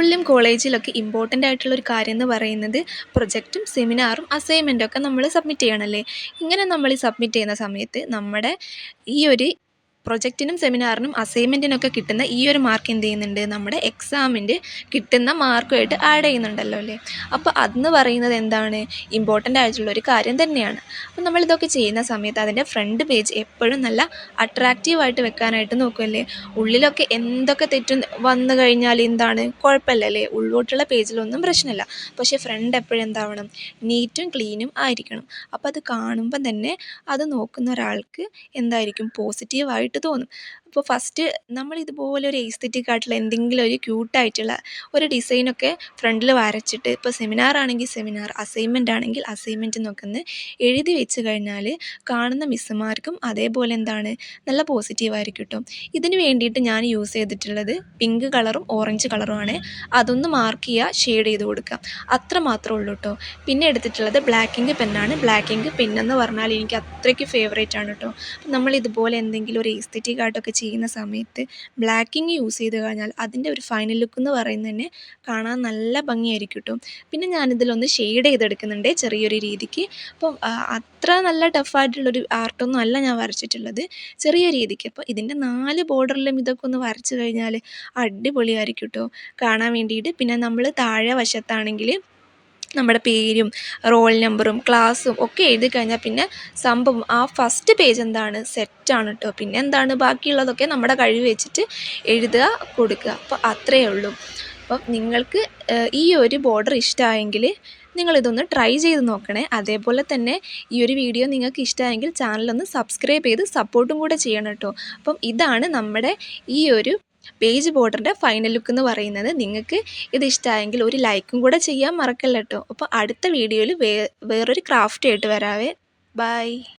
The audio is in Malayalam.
സ്കൂളിലും കോളേജിലൊക്കെ ഇമ്പോർട്ടൻ്റ് ആയിട്ടുള്ളൊരു കാര്യം എന്ന് പറയുന്നത് പ്രൊജക്റ്റും സെമിനാറും അസൈൻമെൻറ്റും ഒക്കെ നമ്മൾ സബ്മിറ്റ് ചെയ്യണമല്ലേ. ഇങ്ങനെ നമ്മൾ ഈ സബ്മിറ്റ് ചെയ്യുന്ന സമയത്ത് നമ്മുടെ ഈ ഒരു പ്രൊജക്റ്റിനും സെമിനാറിനും അസൈൻമെൻറ്റിനൊക്കെ കിട്ടുന്ന ഈ ഒരു മാർക്ക് എന്ത് ചെയ്യുന്നുണ്ട്, നമ്മുടെ എക്സാമിൻ്റെ കിട്ടുന്ന മാർക്കുമായിട്ട് ആഡ് ചെയ്യുന്നുണ്ടല്ലോ അല്ലേ. അപ്പോൾ അതെന്ന് പറയുന്നത് എന്താണ്, ഇമ്പോർട്ടൻ്റ് ആയിട്ടുള്ളൊരു കാര്യം തന്നെയാണ്. അപ്പോൾ നമ്മളിതൊക്കെ ചെയ്യുന്ന സമയത്ത് അതിൻ്റെ ഫ്രണ്ട് പേജ് എപ്പോഴും നല്ല അട്രാക്റ്റീവായിട്ട് വെക്കാനായിട്ട് നോക്കുമല്ലേ. ഉള്ളിലൊക്കെ എന്തൊക്കെ തെറ്റും വന്നു കഴിഞ്ഞാൽ എന്താണ് കുഴപ്പമില്ലല്ലേ, ഉള്ളോട്ടുള്ള പേജിലൊന്നും പ്രശ്നമില്ല. പക്ഷേ ഫ്രണ്ട് എപ്പോഴും എന്താവണം, നീറ്റും ക്ലീനും ആയിരിക്കണം. അപ്പോൾ അത് കാണുമ്പം തന്നെ അത് നോക്കുന്ന ഒരാൾക്ക് എന്തായിരിക്കും, പോസിറ്റീവായിട്ട് തോന്നും. അപ്പോൾ ഫസ്റ്റ് നമ്മൾ ഇതുപോലെ ഒരു എസ്തെറ്റിക് ആയിട്ടുള്ള എന്തെങ്കിലും ഒരു ക്യൂട്ടായിട്ടുള്ള ഒരു ഡിസൈനൊക്കെ ഫ്രണ്ടിൽ വരച്ചിട്ട്, ഇപ്പോൾ സെമിനാർ ആണെങ്കിൽ സെമിനാർ, അസൈൻമെൻ്റ് ആണെങ്കിൽ അസൈൻമെൻറ്റ് എന്നൊക്കെ ഒന്ന് എഴുതി വെച്ച് കഴിഞ്ഞാൽ കാണുന്ന മിസ്സുമാർക്കും അതേപോലെ എന്താണ് നല്ല പോസിറ്റീവായിരിക്കും കേട്ടോ. ഇതിന് വേണ്ടിയിട്ട് ഞാൻ യൂസ് ചെയ്തിട്ടുള്ളത് പിങ്ക് കളറും ഓറഞ്ച് കളറുമാണ്. അതൊന്ന് മാർക്ക് ചെയ്യുക, ഷെയ്ഡ് ചെയ്ത് കൊടുക്കുക, അത്ര മാത്രമേ ഉള്ളൂ കേട്ടോ. പിന്നെ എടുത്തിട്ടുള്ളത് ബ്ലാക്ക് ഇങ്ക് പെന്നാണ്. ബ്ലാക്ക് ഇങ്ക് പെന്നെന്ന് പറഞ്ഞാൽ എനിക്ക് അത്രയ്ക്ക് ഫേവറേറ്റ് ആണ് കേട്ടോ. നമ്മൾ ഇതുപോലെ എന്തെങ്കിലും ഒരു എസ്തെറ്റിക് ആയിട്ടൊക്കെ ചെയ്യുന്ന സമയത്ത് ബ്ലാക്ക് ഇങ്ക് യൂസ് ചെയ്ത് കഴിഞ്ഞാൽ അതിൻ്റെ ഒരു ഫൈനൽ ലുക്ക് എന്ന് പറയുന്നത് തന്നെ കാണാൻ നല്ല ഭംഗിയായിരിക്കും കേട്ടോ. പിന്നെ ഞാനിതിലൊന്ന് ഷെയ്ഡ് ചെയ്തെടുക്കുന്നുണ്ട് ചെറിയൊരു രീതിക്ക്. അപ്പം അത്ര നല്ല ടഫായിട്ടുള്ളൊരു ആർട്ടൊന്നും അല്ല ഞാൻ വരച്ചിട്ടുള്ളത്, ചെറിയ രീതിക്ക്. അപ്പോൾ ഇതിൻ്റെ 4 ബോർഡറിലും ഇതൊക്കെ ഒന്ന് വരച്ച് കഴിഞ്ഞാൽ അടിപൊളിയായിരിക്കും കേട്ടോ കാണാൻ വേണ്ടിയിട്ട്. പിന്നെ നമ്മൾ താഴെ വശത്താണെങ്കിൽ നമ്മുടെ പേരും റോൾ നമ്പറും ക്ലാസ്സും ഒക്കെ എഴുതി കഴിഞ്ഞാൽ പിന്നെ സംഭവം ആ ഫസ്റ്റ് പേജ് എന്താണ്, സെറ്റാണ് കേട്ടോ. പിന്നെ എന്താണ് ബാക്കിയുള്ളതൊക്കെ നമ്മുടെ കഴിവ് വെച്ചിട്ട് എഴുതുക, കൊടുക്കുക. അപ്പോൾ അത്രയേ ഉള്ളൂ. അപ്പം നിങ്ങൾക്ക് ഈ ഒരു ബോർഡർ ഇഷ്ടമായെങ്കിൽ നിങ്ങളിതൊന്ന് ട്രൈ ചെയ്ത് നോക്കണേ. അതേപോലെ തന്നെ ഈ ഒരു വീഡിയോ നിങ്ങൾക്ക് ഇഷ്ടമായെങ്കിൽ ചാനലൊന്ന് സബ്സ്ക്രൈബ് ചെയ്ത് സപ്പോർട്ടും കൂടെ ചെയ്യണം കേട്ടോ. അപ്പം ഇതാണ് നമ്മുടെ ഈ ഒരു പേജ് ബോർഡറിൻ്റെ ഫൈനൽ ലുക്ക് എന്ന് പറയുന്നത്. നിങ്ങൾക്ക് ഇത് ഇഷ്ടമായെങ്കിൽ ഒരു ലൈക്കും കൂടെ ചെയ്യാൻ മറക്കല്ല കേട്ടോ. അപ്പോൾ അടുത്ത വീഡിയോയിൽ വേറൊരു ക്രാഫ്റ്റ് ആയിട്ട് വരാവേ. ബൈ.